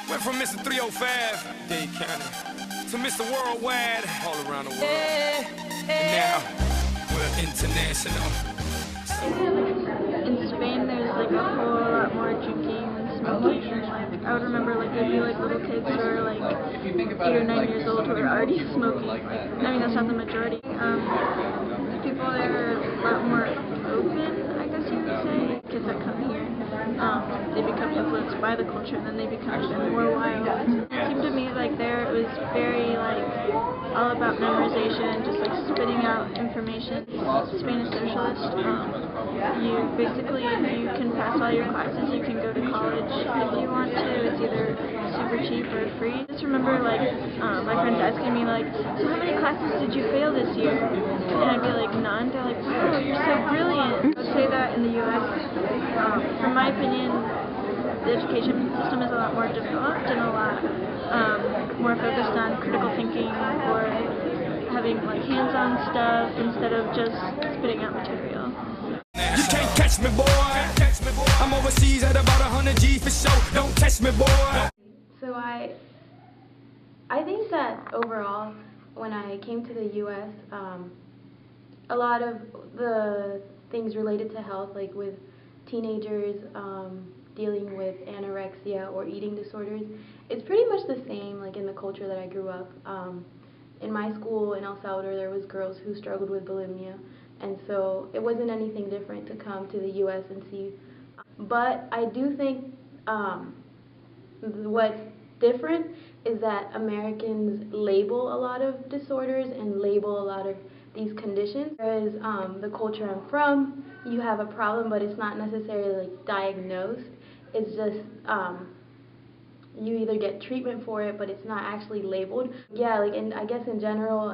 Went from Mr. 305, Dade County, to Mr. Worldwide, all around the world. And now, we're international. In Spain, there's like a whole lot more drinking and smoking. Like I would remember, like there'd be like little kids who are like 8 or 9 years old who are already smoking. Like, I mean, that's not the majority. People there are a lot more open, I guess you would say. Kids that come here, they become influenced by the culture, and then they become even more wild. It seemed to me like there it was very like all about memorization, just like spitting out information. Spain is socialist. You basically, if you can pass all your classes, you can go to college if you want to. It's either super cheap or free. I just remember like my friends asking me like, so how many classes did you fail this year? And I'd be like, none. They're like, wow, you're so brilliant. I would say that in the U.S., from my opinion, the education system is a lot more developed and a lot more focused on critical thinking or having like hands-on stuff instead of just spitting out material. You can't catch me, boy. I'm overseas at about 100 G for sure. Don't catch me, boy. So I think that overall, when I came to the U.S., a lot of the things related to health, like with teenagers dealing with anorexia or eating disorders, it's pretty much the same like in the culture that I grew up. In my school in El Salvador, there was girls who struggled with bulimia, and so it wasn't anything different to come to the U.S. and see. But I do think what's different is that Americans label a lot of disorders and label a lot of these conditions. Whereas the culture I'm from, you have a problem, but it's not necessarily like diagnosed. It's just you either get treatment for it, but it's not actually labeled. Yeah, like, and I guess in general,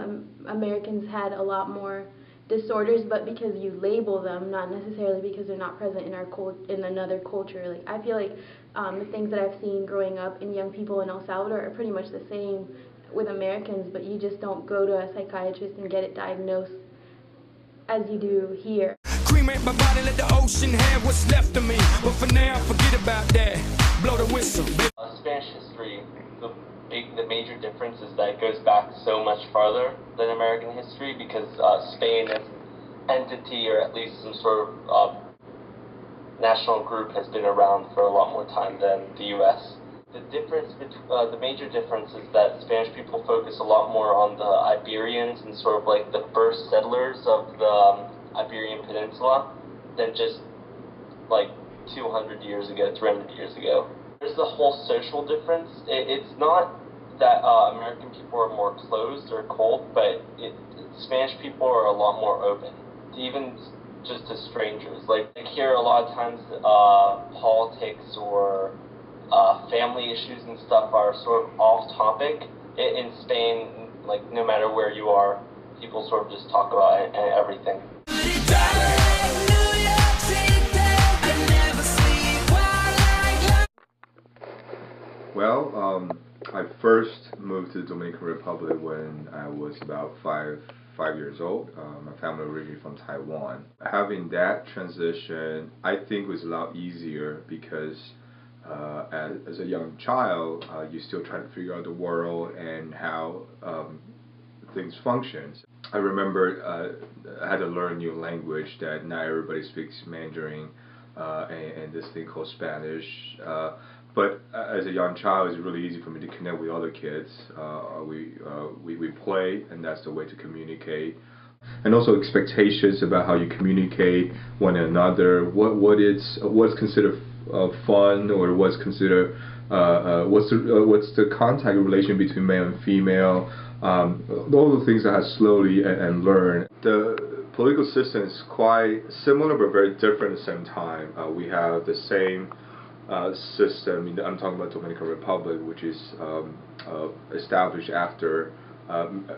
Americans had a lot more disorders, but because you label them, not necessarily because they're not present in our in another culture. Like I feel like the things that I've seen growing up in young people in El Salvador are pretty much the same with Americans, but you just don't go to a psychiatrist and get it diagnosed as you do here. Cremate my body, let the ocean have what's left of me. But for now, forget about that. Blow the whistle. Spanish history, the major difference is that it goes back so much farther than American history, because Spain as an entity, or at least some sort of national group, has been around for a lot more time than the U.S. The major difference is that Spanish people focus a lot more on the Iberians and sort of like the first settlers of the Iberian Peninsula than just like 200 years ago, 300 years ago. There's the whole social difference. It's not that American people are more closed or cold, but Spanish people are a lot more open, even just to strangers. Like here, a lot of times politics or family issues and stuff are sort of off topic. In Spain, like no matter where you are, people sort of just talk about everything. Well, I first moved to the Dominican Republic when I was about five years old. My family originally from Taiwan. Having that transition, I think, was a lot easier because as a young child, you still try to figure out the world and how things function. I remember I had to learn a new language that not everybody speaks Mandarin and this thing called Spanish. But as a young child, it's really easy for me to connect with other kids. We play, and that's the way to communicate. And also expectations about how you communicate one another. What's considered fun, or what's considered what's the contact relation between male and female. All the things that I slowly and learned. The political system is quite similar but very different at the same time. We have the same system. I'm talking about Dominican Republic, which is established after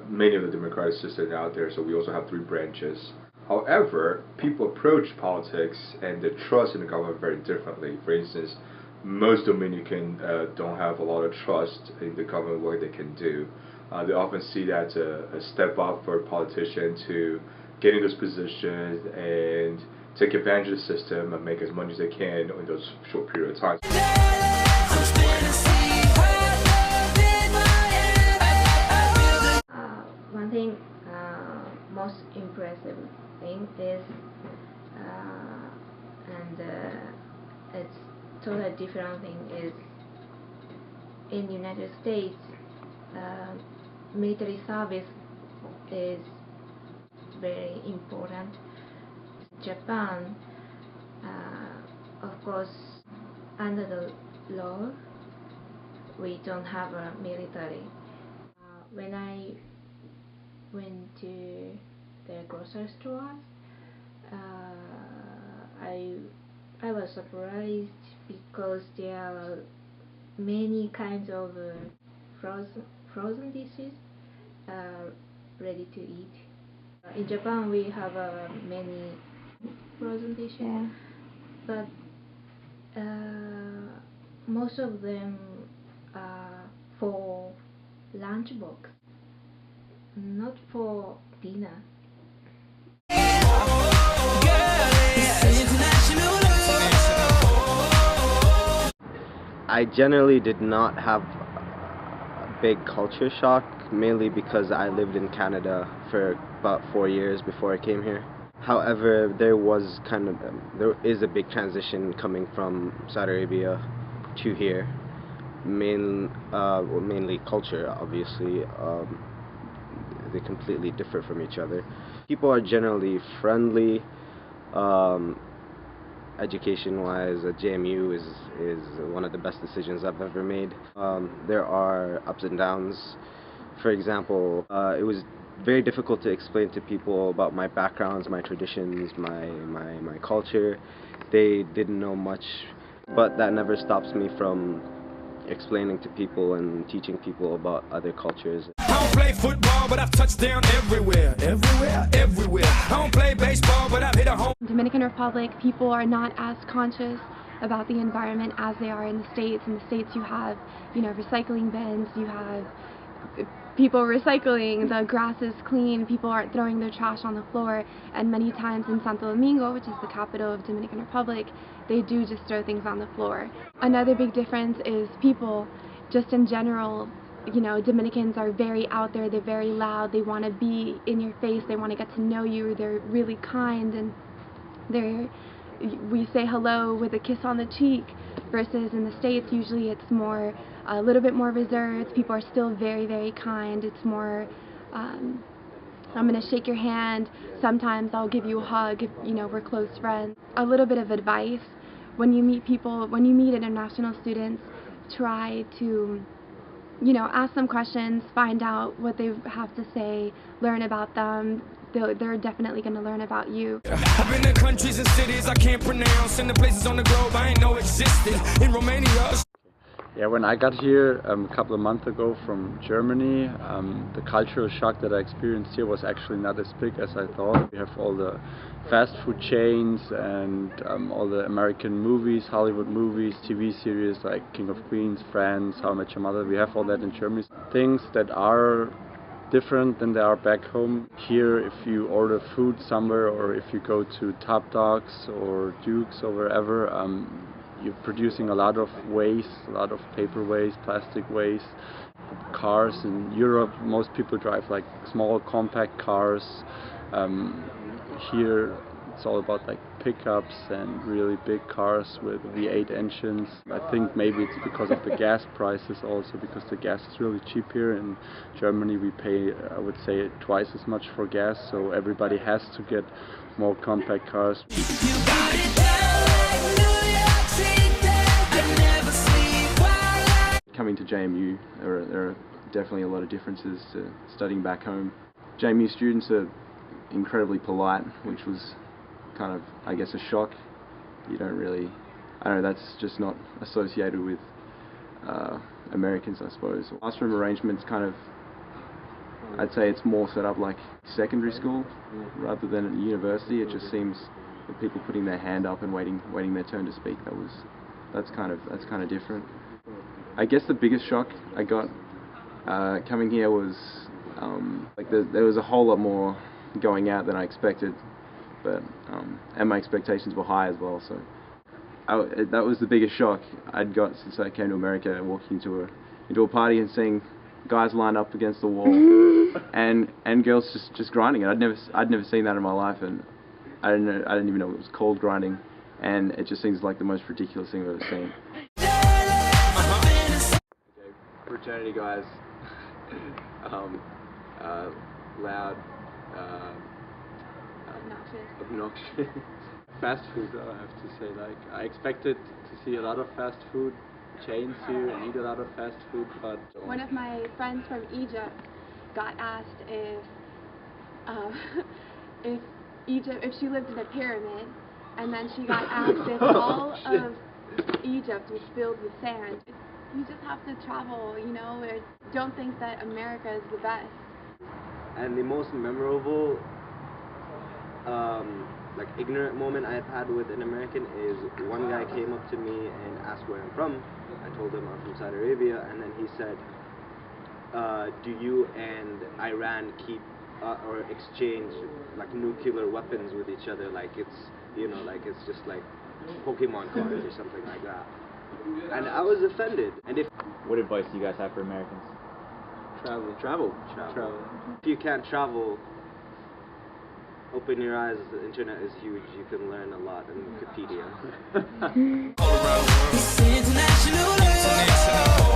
many of the democratic systems out there. So we also have 3 branches. However, people approach politics and the trust in the government very differently. For instance, most Dominicans don't have a lot of trust in the government, what they can do. They often see that as a step up for a politician to get in those positions and take advantage of the system and make as much as they can in those short period of time. one thing, most impressive thing is, and it's totally different thing is, in the United States, military service is very important. Japan, of course, under the law, we don't have a military. When I went to the grocery store, I was surprised because there are many kinds of frozen dishes ready to eat. In Japan, we have many frozen dishes, but most of them are for lunchbox, not for dinner. I generally did not have a big culture shock, mainly because I lived in Canada for about 4 years before I came here. However, there is a big transition coming from Saudi Arabia to here. Mainly culture, obviously. They completely differ from each other. People are generally friendly. Education-wise, JMU is one of the best decisions I've ever made. There are ups and downs. For example, it was very difficult to explain to people about my backgrounds, my traditions, my culture. They didn't know much, but that never stops me from explaining to people and teaching people about other cultures. I don't play football, but I've touched down everywhere. I don't play baseball, but I've hit a home. Dominican Republic, people are not as conscious about the environment as they are in the States. In the States you have, recycling bins, you have people recycling, the grass is clean, people aren't throwing their trash on the floor, and many times in Santo Domingo, which is the capital of Dominican Republic, they do just throw things on the floor. Another big difference is people, just in general. Dominicans are very out there, they're very loud, they want to be in your face, they want to get to know you, they're really kind, and we say hello with a kiss on the cheek, versus in the States usually it's a little bit more reserved. People are still very, very kind. It's more, I'm going to shake your hand, sometimes I'll give you a hug if we're close friends. A little bit of advice: when you meet international students, try to ask them questions, find out what they have to say, learn about them. They're definitely going to learn about you. I've been to countries and cities I can't pronounce, and the places on the globe I ain't know existed. In Romania. Yeah, when I got here a couple of months ago from Germany, the cultural shock that I experienced here was actually not as big as I thought. We have all the fast food chains and all the American movies, Hollywood movies, TV series like King of Queens, Friends, How I Met Your Mother. We have all that in Germany. Things that are different than they are back home. Here, if you order food somewhere, or if you go to Top Dogs or Duke's or wherever, you're producing a lot of waste, a lot of paper waste, plastic waste. Cars in Europe, most people drive like small compact cars. Here it's all about like pickups and really big cars with V8 engines. I think maybe it's because of the gas prices also, because the gas is really cheap here. In Germany we pay, I would say, twice as much for gas, so everybody has to get more compact cars. Coming to JMU, there are definitely a lot of differences to studying back home. JMU students are incredibly polite, which was kind of, I guess, a shock. You don't really, I don't know, that's just not associated with Americans, I suppose. Classroom arrangements kind of, I'd say it's more set up like secondary school rather than at university. It just seems that people putting their hand up and waiting their turn to speak, that's kind of different. I guess the biggest shock I got coming here was there was a whole lot more going out than I expected, but and my expectations were high as well. So that was the biggest shock I'd got since I came to America, walking into a party and seeing guys lined up against the wall, and girls just grinding it. I'd never seen that in my life, and I didn't even know it was called grinding, and it just seems like the most ridiculous thing I've ever seen. Okay, fraternity guys, loud, obnoxious. Fast food, I have to say. Like, I expected to see a lot of fast food chains here and eat a lot of fast food, but one of my friends from Egypt got asked if she lived in a pyramid, and then she got asked if all of Egypt was filled with sand. You just have to travel, you know. Don't think that America is the best. And the most memorable like ignorant moment I've had with an American is one guy came up to me and asked where I'm from. I told him I'm from Saudi Arabia, and then he said, do you and Iran keep or exchange like nuclear weapons with each other, like it's, you know, like it's just like Pokemon cards or something like that? And I was offended. And what advice do you guys have for Americans? Travel. If you can't travel, open your eyes. The internet is huge. You can learn a lot in Wikipedia. All around the world. International.